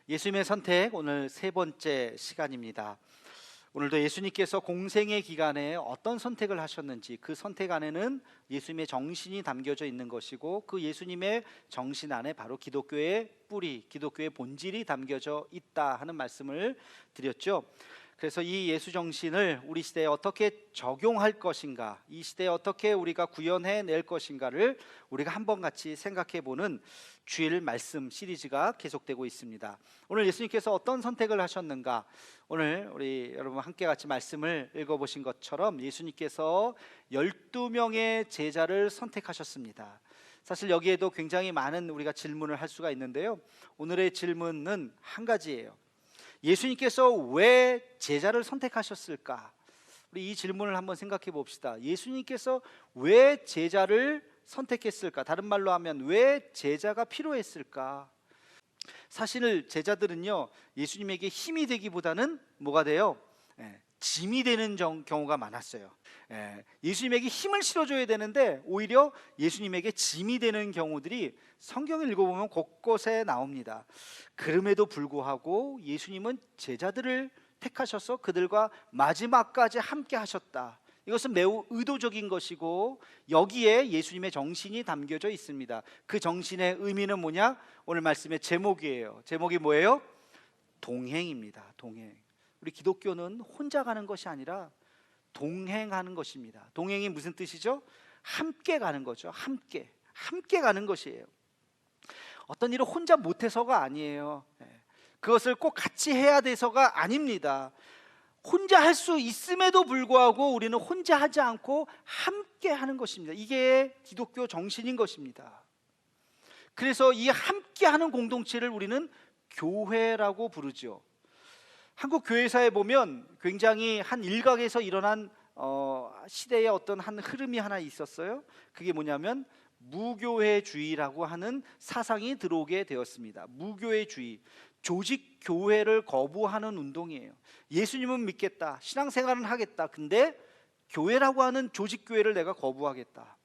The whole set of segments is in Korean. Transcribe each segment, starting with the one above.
예수님의 선택, 오늘 세 번째 시간입니다. 오늘도 예수님께서 공생의 기간에 어떤 선택을 하셨는지, 그 선택 안에는 예수님의 정신이 담겨져 있는 것이고, 그 예수님의 정신 안에 바로 기독교의 뿌리, 기독교의 본질이 담겨져 있다 하는 말씀을 드렸죠. 그래서 이 예수 정신을 우리 시대에 어떻게 적용할 것인가, 이 시대에 어떻게 우리가 구현해낼 것인가를 우리가 한번 같이 생각해보는 주일 말씀 시리즈가 계속되고 있습니다. 오늘 예수님께서 어떤 선택을 하셨는가, 오늘 우리 여러분 함께 같이 말씀을 읽어보신 것처럼 예수님께서 12명의 제자를 선택하셨습니다. 사실 여기에도 굉장히 많은 우리가 질문을 할 수가 있는데요, 오늘의 질문은 한 가지예요. 예수님께서 왜 제자를 선택하셨을까? 우리 이 질문을 한번 생각해 봅시다. 예수님께서 왜 제자를 선택했을까? 다른 말로 하면 왜 제자가 필요했을까? 사실 제자들은요, 예수님에게 힘이 되기보다는 뭐가 돼요? 짐이 되는 경우가 많았어요. 예수님에게 힘을 실어줘야 되는데 오히려 예수님에게 짐이 되는 경우들이 성경을 읽어보면 곳곳에 나옵니다. 그럼에도 불구하고 예수님은 제자들을 택하셔서 그들과 마지막까지 함께 하셨다. 이것은 매우 의도적인 것이고, 여기에 예수님의 정신이 담겨져 있습니다. 그 정신의 의미는 뭐냐? 오늘 말씀의 제목이에요. 제목이 뭐예요? 동행입니다. 동행. 우리 기독교는 혼자 가는 것이 아니라 동행하는 것입니다. 동행이 무슨 뜻이죠? 함께 가는 거죠. 함께 가는 것이에요. 어떤 일을 혼자 못해서가 아니에요. 그것을 꼭 같이 해야 돼서가 아닙니다. 혼자 할 수 있음에도 불구하고 우리는 혼자 하지 않고 함께 하는 것입니다. 이게 기독교 정신인 것입니다. 그래서 이 함께 하는 공동체를 우리는 교회라고 부르죠. 한국 교회사에 보면 굉장히 한 일각에서 일어난 시대의 어떤 한 흐름이 하나 있었어요. 그게 뭐냐면 무교회주의라고 하는 사상이 들어오게 되었습니다. 무교회주의, 조직 교회를 거부하는 운동이에요. 예수님은 믿겠다, 신앙생활은 하겠다, 근데 교회라고 하는 조직 교회를 내가 거부하겠다,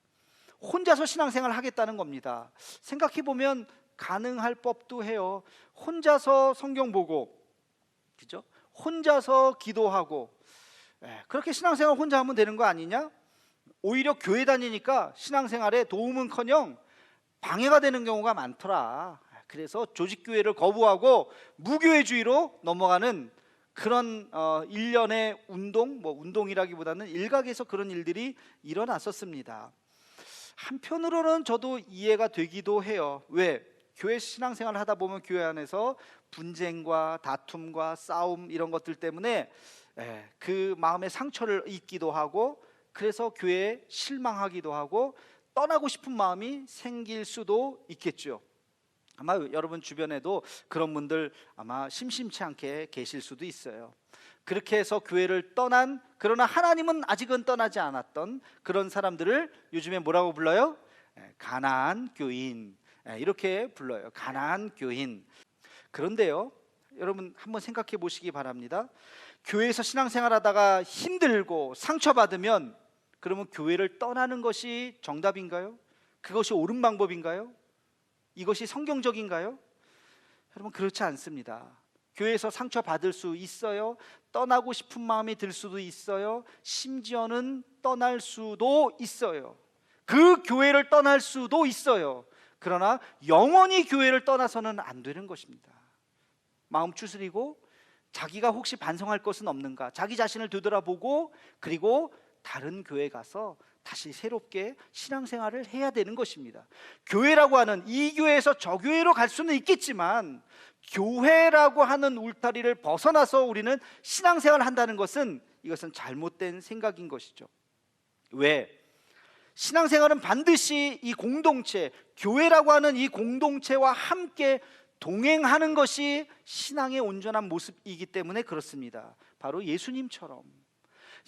혼자서 신앙생활을 하겠다는 겁니다. 생각해보면 가능할 법도 해요. 혼자서 성경 보고, 그죠? 혼자서 기도하고, 그렇게 신앙생활 혼자 하면 되는 거 아니냐? 오히려 교회 다니니까 신앙생활에 도움은커녕 방해가 되는 경우가 많더라. 그래서 조직교회를 거부하고 무교회주의로 넘어가는 그런 일련의 운동, 운동이라기보다는 일각에서 그런 일들이 일어났었습니다. 한편으로는 저도 이해가 되기도 해요. 왜? 교회 신앙생활을 하다 보면 교회 안에서 분쟁과 다툼과 싸움, 이런 것들 때문에 그 마음의 상처를 입기도 하고, 그래서 교회에 실망하기도 하고 떠나고 싶은 마음이 생길 수도 있겠죠. 아마 여러분 주변에도 그런 분들 아마 심심치 않게 계실 수도 있어요. 그렇게 해서 교회를 떠난, 그러나 하나님은 아직은 떠나지 않았던 그런 사람들을 요즘에 뭐라고 불러요? 가나안 교인, 이렇게 불러요. 가나안 교인. 그런데요, 여러분 한번 생각해 보시기 바랍니다. 교회에서 신앙생활 하다가 힘들고 상처받으면 그러면 교회를 떠나는 것이 정답인가요? 그것이 옳은 방법인가요? 이것이 성경적인가요? 여러분, 그렇지 않습니다. 교회에서 상처받을 수 있어요. 떠나고 싶은 마음이 들 수도 있어요. 심지어는 떠날 수도 있어요. 그 교회를 떠날 수도 있어요. 그러나 영원히 교회를 떠나서는 안 되는 것입니다. 마음 추스리고 자기가 혹시 반성할 것은 없는가, 자기 자신을 되돌아보고, 그리고 다른 교회 가서 다시 새롭게 신앙생활을 해야 되는 것입니다. 교회라고 하는, 이 교회에서 저 교회로 갈 수는 있겠지만 교회라고 하는 울타리를 벗어나서 우리는 신앙생활을 한다는 것은, 이것은 잘못된 생각인 것이죠. 왜? 신앙생활은 반드시 이 공동체, 교회라고 하는 이 공동체와 함께 동행하는 것이 신앙의 온전한 모습이기 때문에 그렇습니다. 바로 예수님처럼.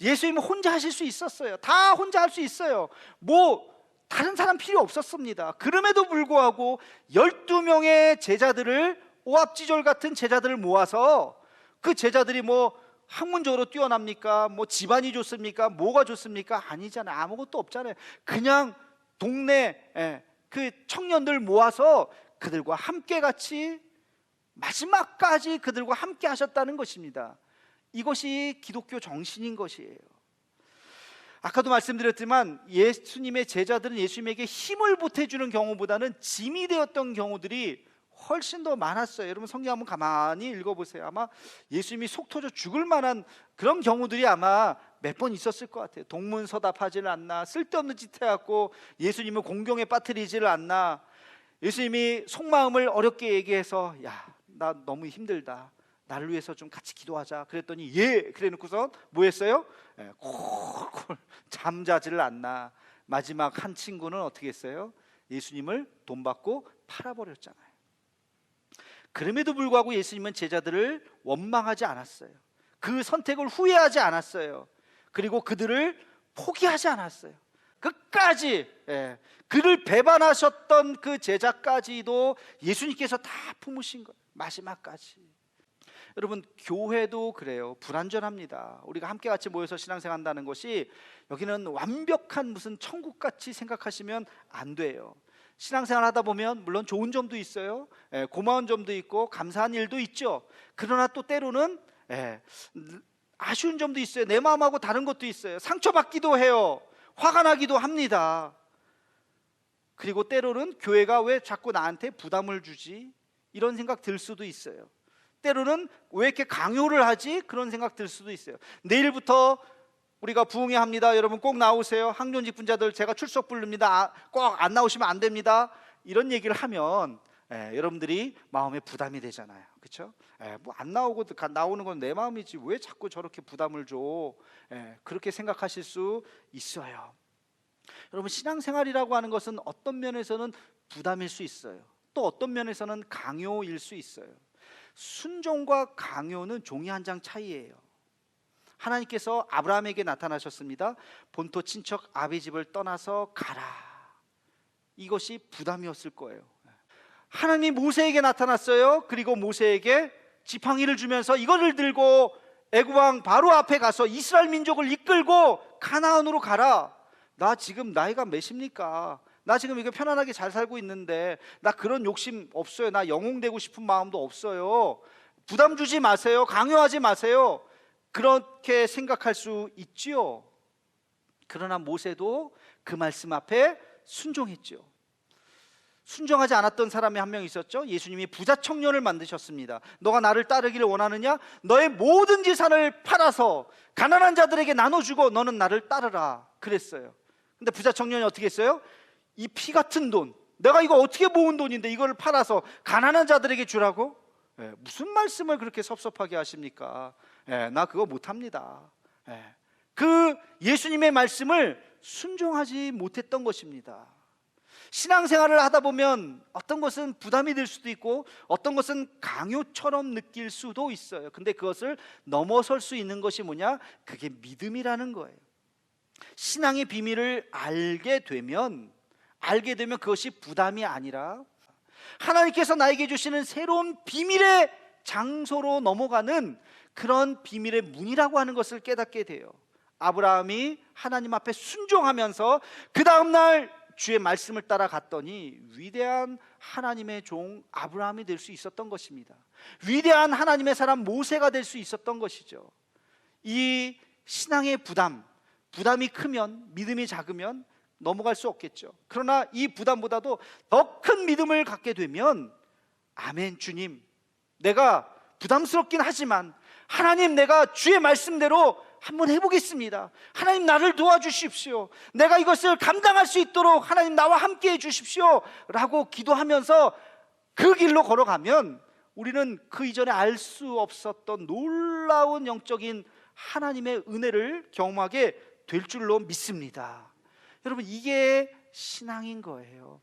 예수님은 혼자 하실 수 있었어요. 다 혼자 할 수 있어요. 다른 사람 필요 없었습니다. 그럼에도 불구하고 12명의 제자들을, 오합지졸 같은 제자들을 모아서, 그 제자들이 학문적으로 뛰어납니까? 집안이 좋습니까? 뭐가 좋습니까? 아니잖아요. 아무것도 없잖아요. 그냥 동네 그 청년들 모아서 그들과 함께 같이 마지막까지 그들과 함께 하셨다는 것입니다. 이것이 기독교 정신인 것이에요. 아까도 말씀드렸지만 예수님의 제자들은 예수님에게 힘을 보태주는 경우보다는 짐이 되었던 경우들이 훨씬 더 많았어요. 여러분 성경 한번 가만히 읽어보세요. 아마 예수님이 속 터져 죽을 만한 그런 경우들이 아마 몇 번 있었을 것 같아요. 동문서답하지를 않나, 쓸데없는 짓 해갖고 예수님을 공경에 빠뜨리지를 않나, 예수님이 속마음을 어렵게 얘기해서 야, 나 너무 힘들다, 나를 위해서 좀 같이 기도하자 그랬더니 예 그래 놓고서 뭐 했어요? 콜콜 잠자지를 않나. 마지막 한 친구는 어떻게 했어요? 예수님을 돈 받고 팔아버렸잖아요. 그럼에도 불구하고 예수님은 제자들을 원망하지 않았어요. 그 선택을 후회하지 않았어요. 그리고 그들을 포기하지 않았어요. 끝까지 그를 배반하셨던 그 제자까지도 예수님께서 다 품으신 거예요. 마지막까지. 여러분 교회도 그래요. 불완전합니다. 우리가 함께 같이 모여서 신앙생활 한다는 것이 여기는 완벽한 무슨 천국같이 생각하시면 안 돼요. 신앙생활 하다 보면 물론 좋은 점도 있어요. 고마운 점도 있고 감사한 일도 있죠. 그러나 또 때로는 아쉬운 점도 있어요. 내 마음하고 다른 것도 있어요. 상처받기도 해요. 화가 나기도 합니다. 그리고 때로는 교회가 왜 자꾸 나한테 부담을 주지? 이런 생각 들 수도 있어요. 때로는 왜 이렇게 강요를 하지? 그런 생각 들 수도 있어요. 내일부터 우리가 부흥회 합니다. 여러분 꼭 나오세요. 학년직 분자들 제가 출석 부릅니다. 꼭 안 나오시면 안 됩니다. 이런 얘기를 하면 여러분들이 마음에 부담이 되잖아요. 그렇죠? 뭐 안 나오고 나오는 건 내 마음이지 왜 자꾸 저렇게 부담을 줘? 그렇게 생각하실 수 있어요. 여러분 신앙생활이라고 하는 것은 어떤 면에서는 부담일 수 있어요. 또 어떤 면에서는 강요일 수 있어요. 순종과 강요는 종이 한 장 차이예요. 하나님께서 아브라함에게 나타나셨습니다. 본토 친척 아비 집을 떠나서 가라. 이것이 부담이었을 거예요. 하나님이 모세에게 나타났어요. 그리고 모세에게 지팡이를 주면서 이거를 들고 애굽 왕 바로 앞에 가서 이스라엘 민족을 이끌고 가나안으로 가라. 나 지금 나이가 몇입니까? 나 지금 이렇게 편안하게 잘 살고 있는데 나 그런 욕심 없어요. 나 영웅되고 싶은 마음도 없어요. 부담 주지 마세요. 강요하지 마세요. 그렇게 생각할 수 있지요. 그러나 모세도 그 말씀 앞에 순종했죠. 순종하지 않았던 사람이 한 명 있었죠. 예수님이 부자 청년을 만드셨습니다. 너가 나를 따르기를 원하느냐? 너의 모든 재산을 팔아서 가난한 자들에게 나눠주고 너는 나를 따르라 그랬어요. 근데 부자 청년이 어떻게 했어요? 이 피 같은 돈, 내가 이거 어떻게 모은 돈인데 이걸 팔아서 가난한 자들에게 주라고? 무슨 말씀을 그렇게 섭섭하게 하십니까? 나 그거 못합니다. 그 예수님의 말씀을 순종하지 못했던 것입니다. 신앙생활을 하다 보면 어떤 것은 부담이 될 수도 있고 어떤 것은 강요처럼 느낄 수도 있어요. 근데 그것을 넘어설 수 있는 것이 뭐냐? 그게 믿음이라는 거예요. 신앙의 비밀을 알게 되면 그것이 부담이 아니라 하나님께서 나에게 주시는 새로운 비밀의 장소로 넘어가는 그런 비밀의 문이라고 하는 것을 깨닫게 돼요. 아브라함이 하나님 앞에 순종하면서 그 다음날 주의 말씀을 따라갔더니 위대한 하나님의 종 아브라함이 될 수 있었던 것입니다. 위대한 하나님의 사람 모세가 될 수 있었던 것이죠. 이 신앙의 부담이 크면, 믿음이 작으면 넘어갈 수 없겠죠. 그러나 이 부담보다도 더 큰 믿음을 갖게 되면 아멘 주님, 내가 부담스럽긴 하지만 하나님 내가 주의 말씀대로 한번 해보겠습니다. 하나님 나를 도와주십시오. 내가 이것을 감당할 수 있도록 하나님 나와 함께 해주십시오 라고 기도하면서 그 길로 걸어가면 우리는 그 이전에 알 수 없었던 놀라운 영적인 하나님의 은혜를 경험하게 될 줄로 믿습니다. 여러분 이게 신앙인 거예요.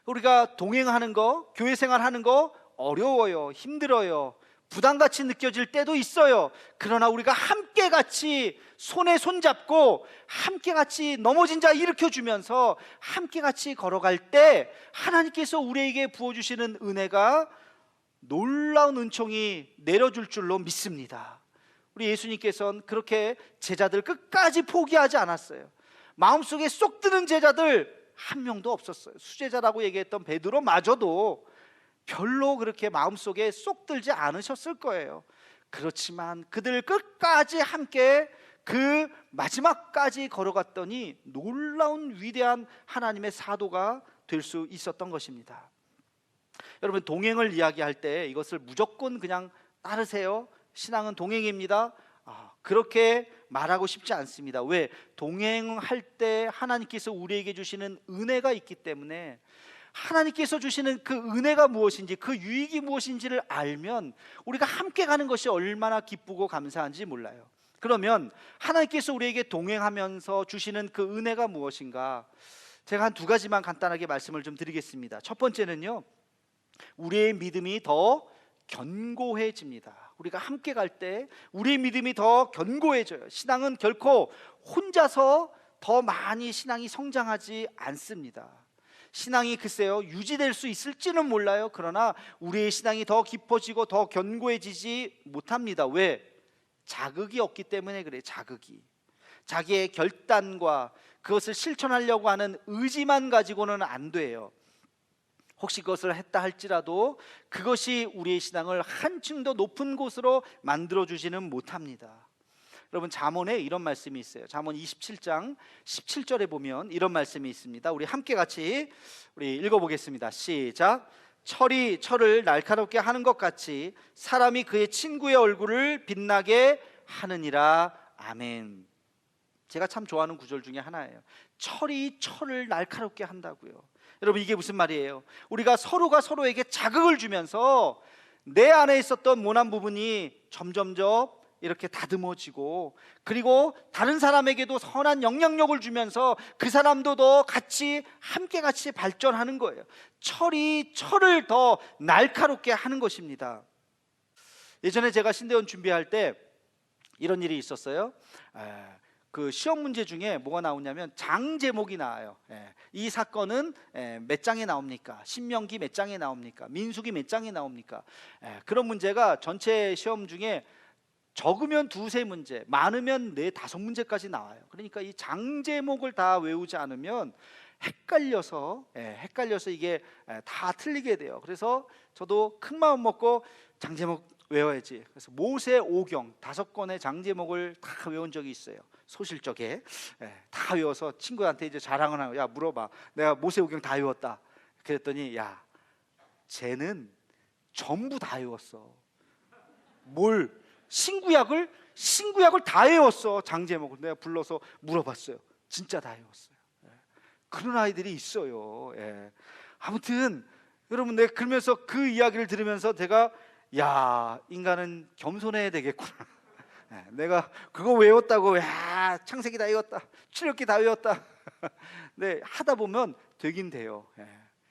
우리가 동행하는 거, 교회 생활하는 거 어려워요. 힘들어요. 부담같이 느껴질 때도 있어요. 그러나 우리가 함께 같이 손에 손잡고 함께 같이 넘어진 자 일으켜주면서 함께 같이 걸어갈 때 하나님께서 우리에게 부어주시는 은혜가 놀라운 은총이 내려줄 줄로 믿습니다. 우리 예수님께서는 그렇게 제자들 끝까지 포기하지 않았어요. 마음속에 쏙 드는 제자들 한 명도 없었어요. 수제자라고 얘기했던 베드로마저도 별로 그렇게 마음속에 쏙 들지 않으셨을 거예요. 그렇지만 그들 끝까지 함께 그 마지막까지 걸어갔더니 놀라운 위대한 하나님의 사도가 될 수 있었던 것입니다. 여러분, 동행을 이야기할 때 이것을 무조건 그냥 따르세요, 신앙은 동행입니다, 그렇게 말하고 싶지 않습니다. 왜? 동행할 때 하나님께서 우리에게 주시는 은혜가 있기 때문에, 하나님께서 주시는 그 은혜가 무엇인지, 그 유익이 무엇인지를 알면 우리가 함께 가는 것이 얼마나 기쁘고 감사한지 몰라요. 그러면 하나님께서 우리에게 동행하면서 주시는 그 은혜가 무엇인가? 제가 한 두 가지만 간단하게 말씀을 좀 드리겠습니다. 첫 번째는요, 우리의 믿음이 더 견고해집니다. 우리가 함께 갈 때 우리의 믿음이 더 견고해져요. 신앙은 결코 혼자서 더 많이 신앙이 성장하지 않습니다. 신앙이 글쎄요, 유지될 수 있을지는 몰라요. 그러나 우리의 신앙이 더 깊어지고 더 견고해지지 못합니다. 왜? 자극이 없기 때문에 그래요. 자극이. 자기의 결단과 그것을 실천하려고 하는 의지만 가지고는 안 돼요. 혹시 그것을 했다 할지라도 그것이 우리의 신앙을 한층 더 높은 곳으로 만들어주지는 못합니다. 여러분, 잠언에 이런 말씀이 있어요. 잠언 27장 17절에 보면 이런 말씀이 있습니다. 우리 함께 같이 우리 읽어보겠습니다. 시작. 철이 철을 날카롭게 하는 것 같이 사람이 그의 친구의 얼굴을 빛나게 하느니라. 아멘. 제가 참 좋아하는 구절 중에 하나예요. 철이 철을 날카롭게 한다고요. 여러분, 이게 무슨 말이에요? 우리가 서로가 서로에게 자극을 주면서 내 안에 있었던 모난 부분이 점점점 이렇게 다듬어지고, 그리고 다른 사람에게도 선한 영향력을 주면서 그 사람도 더 같이 함께 같이 발전하는 거예요. 철이 철을 더 날카롭게 하는 것입니다. 예전에 제가 신대원 준비할 때 이런 일이 있었어요. 그 시험 문제 중에 뭐가 나오냐면 장 제목이 나와요. 이 사건은 몇 장에 나옵니까? 신명기 몇 장에 나옵니까? 민수기 몇 장에 나옵니까? 그런 문제가 전체 시험 중에 적으면 두세 문제, 많으면 네 다섯 문제까지 나와요. 그러니까 이 장 제목을 다 외우지 않으면 헷갈려서 이게 다 틀리게 돼요. 그래서 저도 큰 마음 먹고 장 제목 외워야지. 그래서 모세 오경 5권의 장 제목을 다 외운 적이 있어요. 소실적에 다 외워서 친구한테 이제 자랑을 하고, 야, 물어봐, 내가 모세 오경 다 외웠다. 그랬더니, 야, 쟤는 전부 다 외웠어. 뭘? 신구약을 다 외웠어. 장 제목을 내가 불러서 물어봤어요. 진짜 다 외웠어요. 그런 아이들이 있어요. 아무튼 여러분, 내가 그러면서 그 이야기를 들으면서 제가, 야, 인간은 겸손해야 되겠구나. 내가 그거 외웠다고, 야, 창세기 다 외웠다, 출애굽기 다 외웠다. 네, 하다 보면 되긴 돼요.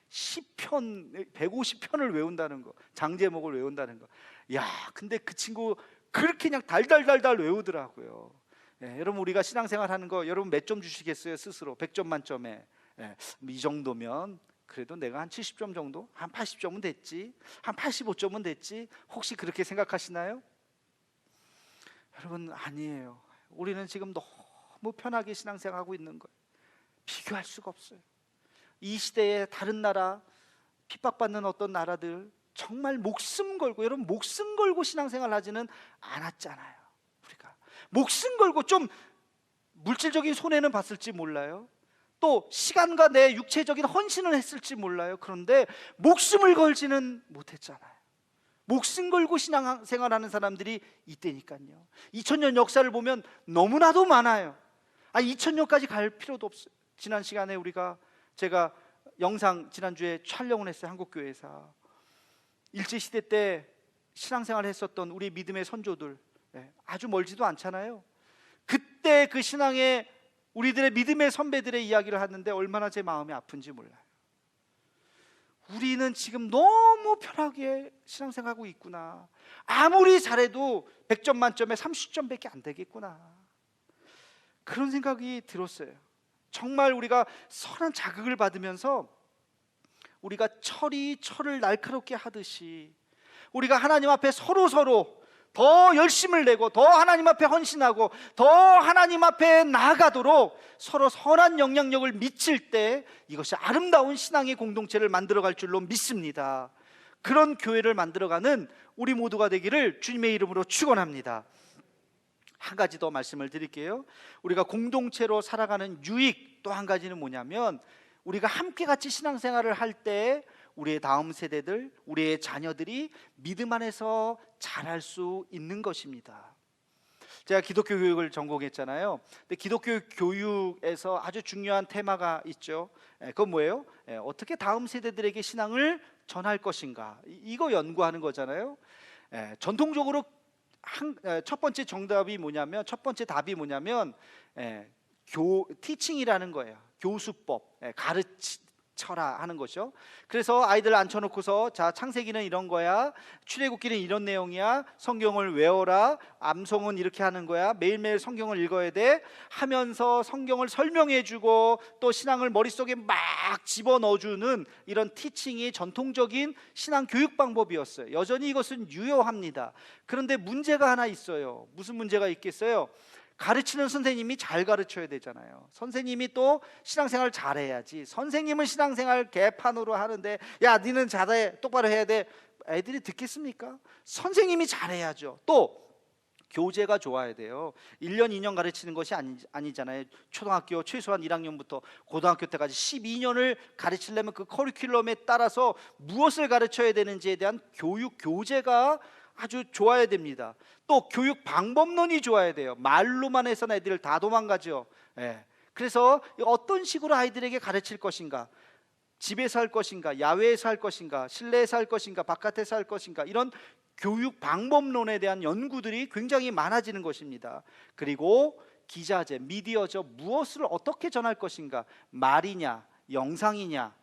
시편 150편을 외운다는 거, 장 제목을 외운다는 거. 야, 근데 그 친구 그렇게 그냥 달달달달 외우더라고요. 여러분, 우리가 신앙생활 하는 거 여러분 몇 점 주시겠어요? 스스로 100점 만점에. 이 정도면 그래도 내가 한 70점 정도, 한 80점은 됐지, 한 85점은 됐지, 혹시 그렇게 생각하시나요? 여러분, 아니에요. 우리는 지금 너무 편하게 신앙생활하고 있는 거예요. 비교할 수가 없어요. 이 시대의 다른 나라, 핍박받는 어떤 나라들 정말 목숨 걸고, 여러분, 목숨 걸고 신앙생활 하지는 않았잖아요. 우리가 목숨 걸고 좀 물질적인 손해는 봤을지 몰라요. 또 시간과 내 육체적인 헌신을 했을지 몰라요. 그런데 목숨을 걸지는 못했잖아요. 목숨 걸고 신앙생활하는 사람들이 있다니까요. 2000년 역사를 보면 너무나도 많아요. 2000년까지 갈 필요도 없어요. 지난 시간에 제가 영상 지난주에 촬영을 했어요. 한국교회에서 일제시대 때 신앙생활을 했었던 우리 믿음의 선조들, 아주 멀지도 않잖아요. 그때 그 신앙의 우리들의 믿음의 선배들의 이야기를 하는데 얼마나 제 마음이 아픈지 몰라요. 우리는 지금 너무 편하게 신앙생활하고 있구나. 아무리 잘해도 100점 만점에 30점밖에 안 되겠구나. 그런 생각이 들었어요. 정말 우리가 선한 자극을 받으면서 우리가 철이 철을 날카롭게 하듯이 우리가 하나님 앞에 서로 더 열심을 내고 더 하나님 앞에 헌신하고 더 하나님 앞에 나아가도록 서로 선한 영향력을 미칠 때 이것이 아름다운 신앙의 공동체를 만들어갈 줄로 믿습니다. 그런 교회를 만들어가는 우리 모두가 되기를 주님의 이름으로 축원합니다. 한 가지 더 말씀을 드릴게요. 우리가 공동체로 살아가는 유익 또 한 가지는 뭐냐면, 우리가 함께 같이 신앙생활을 할 때 우리의 다음 세대들, 우리의 자녀들이 믿음 안에서 자랄 수 있는 것입니다. 제가 기독교 교육을 전공했잖아요. 근데 기독교 교육에서 아주 중요한 테마가 있죠. 그건 뭐예요? 어떻게 다음 세대들에게 신앙을 전할 것인가, 이거 연구하는 거잖아요. 전통적으로 첫 번째 정답이 뭐냐면, 첫 번째 답이 뭐냐면 티칭이라는 거예요. 교수법, 가르쳐라 하는 거죠. 그래서 아이들 앉혀놓고서, 자, 창세기는 이런 거야, 출애굽기는 이런 내용이야, 성경을 외워라, 암송은 이렇게 하는 거야, 매일매일 성경을 읽어야 돼 하면서 성경을 설명해주고 또 신앙을 머릿속에 막 집어넣어주는 이런 티칭이 전통적인 신앙 교육 방법이었어요. 여전히 이것은 유효합니다. 그런데 문제가 하나 있어요. 무슨 문제가 있겠어요? 가르치는 선생님이 잘 가르쳐야 되잖아요. 선생님이 또 신앙생활 잘해야지. 선생님은 신앙생활 개판으로 하는데, 야, 니는 잘해, 똑바로 해야 돼, 애들이 듣겠습니까? 선생님이 잘해야죠. 또 교재가 좋아야 돼요. 1년 2년 가르치는 것이 아니잖아요. 초등학교 최소한 1학년부터 고등학교 때까지 12년을 가르치려면 그 커리큘럼에 따라서 무엇을 가르쳐야 되는지에 대한 교육 교재가 아주 좋아야 됩니다. 또 교육 방법론이 좋아야 돼요. 말로만 해서는 애들 다 도망가죠. 그래서 어떤 식으로 아이들에게 가르칠 것인가, 집에서 할 것인가, 야외에서 할 것인가, 실내에서 할 것인가, 바깥에서 할 것인가, 이런 교육 방법론에 대한 연구들이 굉장히 많아지는 것입니다. 그리고 기자재, 미디어죠. 무엇을 어떻게 전할 것인가, 말이냐, 영상이냐,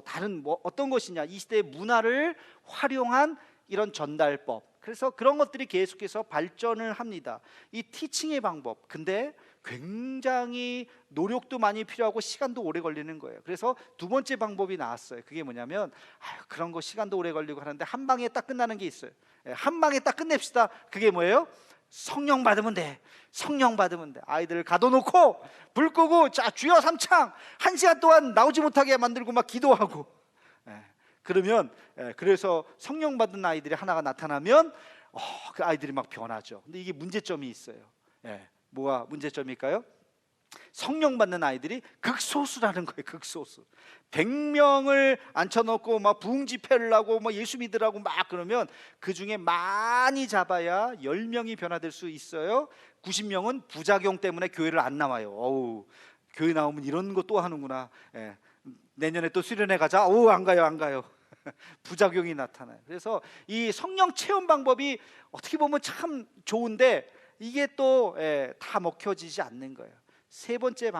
다른 어떤 것이냐, 이 시대의 문화를 활용한 이런 전달법, 그래서 그런 것들이 계속해서 발전을 합니다. 이 티칭의 방법, 근데 굉장히 노력도 많이 필요하고 시간도 오래 걸리는 거예요. 그래서 두 번째 방법이 나왔어요. 그게 뭐냐면, 그런 거 시간도 오래 걸리고 하는데 한 방에 딱 끝나는 게 있어요. 한 방에 딱 끝냅시다. 그게 뭐예요? 성령 받으면 돼. 성령 받으면 돼. 아이들을 가둬놓고 불 끄고, 자, 주여 삼창 1시간 동안 나오지 못하게 만들고 막 기도하고, 그러면 그래서 성령 받은 아이들이 하나가 나타나면 그 아이들이 막 변하죠. 근데 이게 문제점이 있어요. 뭐가 문제점일까요? 성령 받는 아이들이 극소수라는 거예요. 극소수. 100명을 앉혀놓고 막 부흥 집회를 하고 뭐 예수 믿으라고 막 그러면 그 중에 많이 잡아야 10명이 변화될 수 있어요. 90명은 부작용 때문에 교회를 안 나와요. 어우, 교회 나오면 이런 거 또 하는구나. 내년에 또 수련회 가자. 안 가요. 부작용이 나타나요. 그래서 이 성령 체험 방법이 어떻게 보면 참 좋은데 이게 또 다 먹혀지지 않는 거예요. 세 번째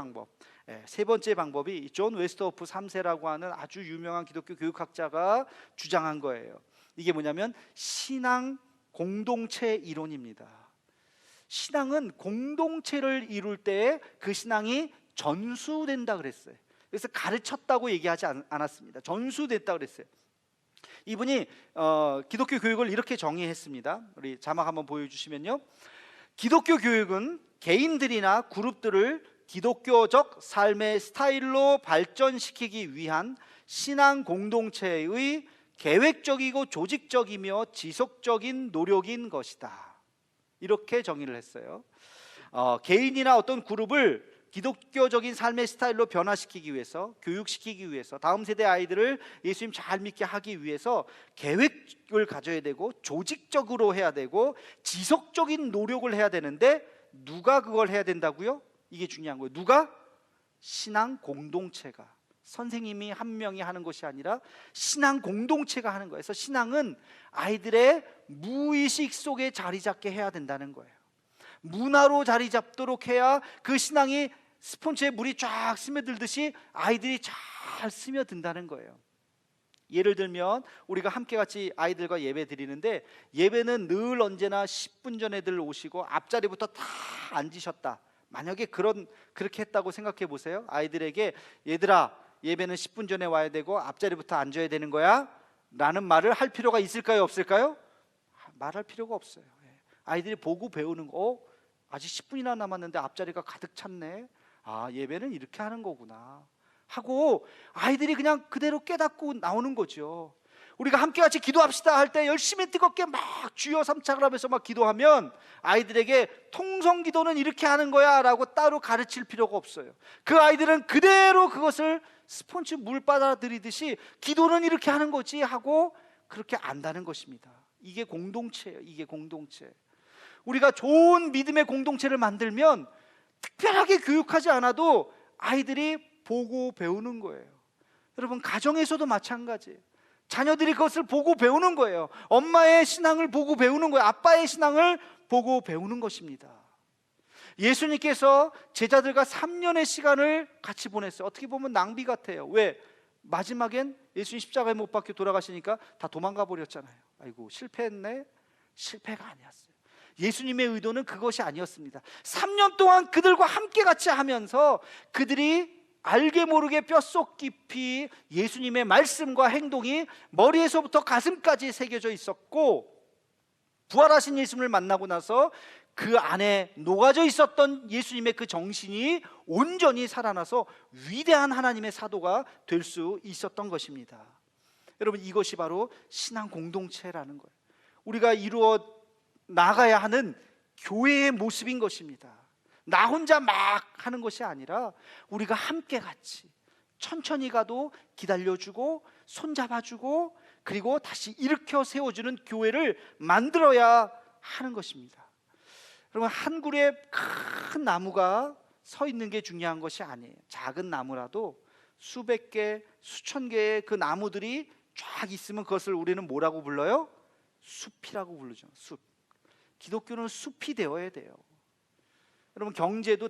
방법이 존 웨스트호프 3세라고 하는 아주 유명한 기독교 교육학자가 주장한 거예요. 이게 뭐냐면 신앙 공동체 이론입니다. 신앙은 공동체를 이룰 때 그 신앙이 전수된다 그랬어요. 그래서 가르쳤다고 얘기하지 않았습니다. 전수됐다 그랬어요. 이분이 기독교 교육을 이렇게 정의했습니다. 우리 자막 한번 보여주시면요, 기독교 교육은 개인들이나 그룹들을 기독교적 삶의 스타일로 발전시키기 위한 신앙 공동체의 계획적이고 조직적이며 지속적인 노력인 것이다. 이렇게 정의를 했어요. 개인이나 어떤 그룹을 기독교적인 삶의 스타일로 변화시키기 위해서, 교육시키기 위해서, 다음 세대 아이들을 예수님 잘 믿게 하기 위해서 계획을 가져야 되고 조직적으로 해야 되고 지속적인 노력을 해야 되는데, 누가 그걸 해야 된다고요? 이게 중요한 거예요. 누가? 신앙 공동체가. 선생님이 한 명이 하는 것이 아니라 신앙 공동체가 하는 거예요. 그래서 신앙은 아이들의 무의식 속에 자리 잡게 해야 된다는 거예요. 문화로 자리 잡도록 해야 그 신앙이 스폰지에 물이 쫙 스며들듯이 아이들이 잘 스며든다는 거예요. 예를 들면 우리가 함께 같이 아이들과 예배 드리는데, 예배는 늘 언제나 10분 전에 들 오시고 앞자리부터 다 앉으셨다. 만약에 그렇게 했다고 생각해 보세요. 아이들에게, 얘들아, 예배는 10분 전에 와야 되고 앞자리부터 앉아야 되는 거야 라는 말을 할 필요가 있을까요, 없을까요? 말할 필요가 없어요. 아이들이 보고 배우는 거, 아직 10분이나 남았는데 앞자리가 가득 찼네, 예배는 이렇게 하는 거구나 하고 아이들이 그냥 그대로 깨닫고 나오는 거죠. 우리가 함께 같이 기도합시다 할 때 열심히 뜨겁게 막 주여 삼창을 하면서 막 기도하면 아이들에게 통성 기도는 이렇게 하는 거야 라고 따로 가르칠 필요가 없어요. 그 아이들은 그대로 그것을 스폰지 물 빨아들이듯이 기도는 이렇게 하는 거지 하고 그렇게 안다는 것입니다. 이게 공동체예요. 이게 공동체. 우리가 좋은 믿음의 공동체를 만들면 특별하게 교육하지 않아도 아이들이 보고 배우는 거예요. 여러분, 가정에서도 마찬가지예요. 자녀들이 그것을 보고 배우는 거예요. 엄마의 신앙을 보고 배우는 거예요. 아빠의 신앙을 보고 배우는 것입니다. 예수님께서 제자들과 3년의 시간을 같이 보냈어요. 어떻게 보면 낭비 같아요. 왜? 마지막엔 예수님 십자가에 못 박혀 돌아가시니까 다 도망가 버렸잖아요. 아이고, 실패했네. 실패가 아니었어요. 예수님의 의도는 그것이 아니었습니다. 3년 동안 그들과 함께 같이 하면서 그들이 알게 모르게 뼛속 깊이 예수님의 말씀과 행동이 머리에서부터 가슴까지 새겨져 있었고, 부활하신 예수님을 만나고 나서 그 안에 녹아져 있었던 예수님의 그 정신이 온전히 살아나서 위대한 하나님의 사도가 될 수 있었던 것입니다. 여러분, 이것이 바로 신앙 공동체라는 거예요. 우리가 이루어 나가야 하는 교회의 모습인 것입니다. 나 혼자 막 하는 것이 아니라 우리가 함께 같이 천천히 가도 기다려주고 손잡아주고 그리고 다시 일으켜 세워주는 교회를 만들어야 하는 것입니다. 여러분, 한 그루의 큰 나무가 서 있는 게 중요한 것이 아니에요. 작은 나무라도 수백 개, 수천 개의 그 나무들이 쫙 있으면 그것을 우리는 뭐라고 불러요? 숲이라고 부르죠. 숲. 기독교는 숲이 되어야 돼요. 여러분, 경제도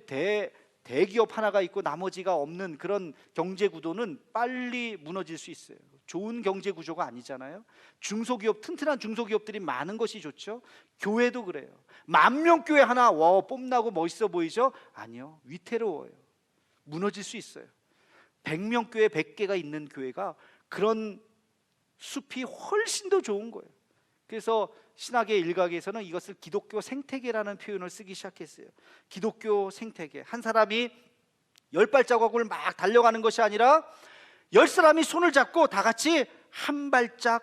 대기업 하나가 있고 나머지가 없는 그런 경제 구도는 빨리 무너질 수 있어요. 좋은 경제 구조가 아니잖아요. 중소기업, 튼튼한 중소기업들이 많은 것이 좋죠. 교회도 그래요. 10,000명 교회 하나 뽐나고 멋있어 보이죠? 아니요, 위태로워요. 무너질 수 있어요. 100명 교회 100개가 있는 교회가 그런 숲이 훨씬 더 좋은 거예요. 그래서 신학의 일각에서는 이것을 기독교 생태계라는 표현을 쓰기 시작했어요. 기독교 생태계. 한 사람이 10발자국을 막 달려가는 것이 아니라 10사람이 손을 잡고 다 같이 한 발짝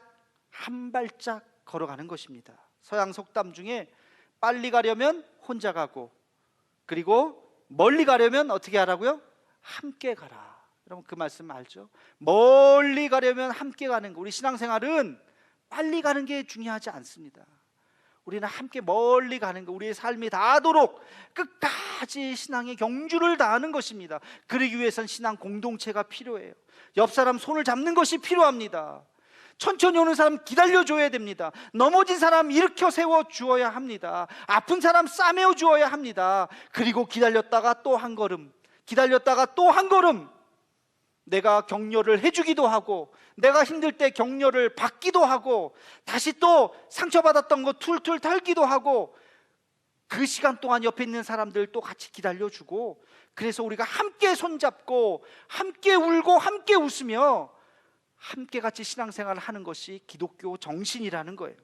한 발짝 걸어가는 것입니다. 서양 속담 중에 빨리 가려면 혼자 가고, 그리고 멀리 가려면 어떻게 하라고요? 함께 가라. 여러분, 그 말씀 알죠? 멀리 가려면 함께 가는 거. 우리 신앙생활은 빨리 가는 게 중요하지 않습니다. 우리는 함께 멀리 가는 거, 우리의 삶이 닿도록 끝까지 신앙의 경주를 다하는 것입니다. 그러기 위해서는 신앙 공동체가 필요해요. 옆 사람 손을 잡는 것이 필요합니다. 천천히 오는 사람 기다려줘야 됩니다. 넘어진 사람 일으켜 세워 주어야 합니다. 아픈 사람 싸매어 주어야 합니다. 그리고 기다렸다가 또 한 걸음, 기다렸다가 또 한 걸음, 내가 격려를 해주기도 하고, 내가 힘들 때 격려를 받기도 하고, 다시 또 상처받았던 거 툴툴 털기도 하고, 그 시간 동안 옆에 있는 사람들 또 같이 기다려주고, 그래서 우리가 함께 손잡고 함께 울고 함께 웃으며 함께 같이 신앙생활을 하는 것이 기독교 정신이라는 거예요.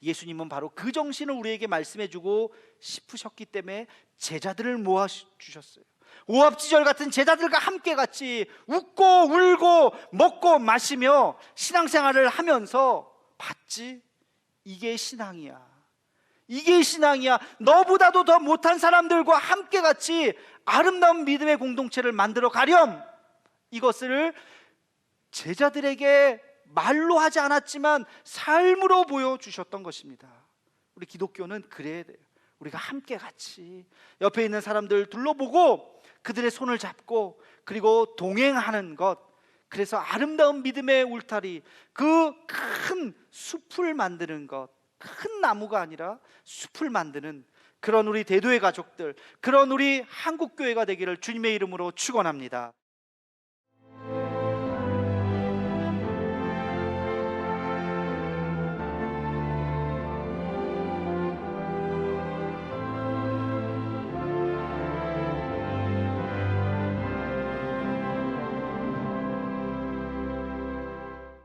예수님은 바로 그 정신을 우리에게 말씀해주고 싶으셨기 때문에 제자들을 모아주셨어요. 오합지졸 같은 제자들과 함께 같이 웃고 울고 먹고 마시며 신앙생활을 하면서 봤지? 이게 신앙이야. 이게 신앙이야. 너보다도 더 못한 사람들과 함께 같이 아름다운 믿음의 공동체를 만들어 가렴. 이것을 제자들에게 말로 하지 않았지만 삶으로 보여주셨던 것입니다. 우리 기독교는 그래야 돼요. 우리가 함께 같이 옆에 있는 사람들 둘러보고 그들의 손을 잡고 그리고 동행하는 것, 그래서 아름다운 믿음의 울타리, 그 큰 숲을 만드는 것, 큰 나무가 아니라 숲을 만드는 그런 우리 대도의 가족들, 그런 우리 한국교회가 되기를 주님의 이름으로 축원합니다.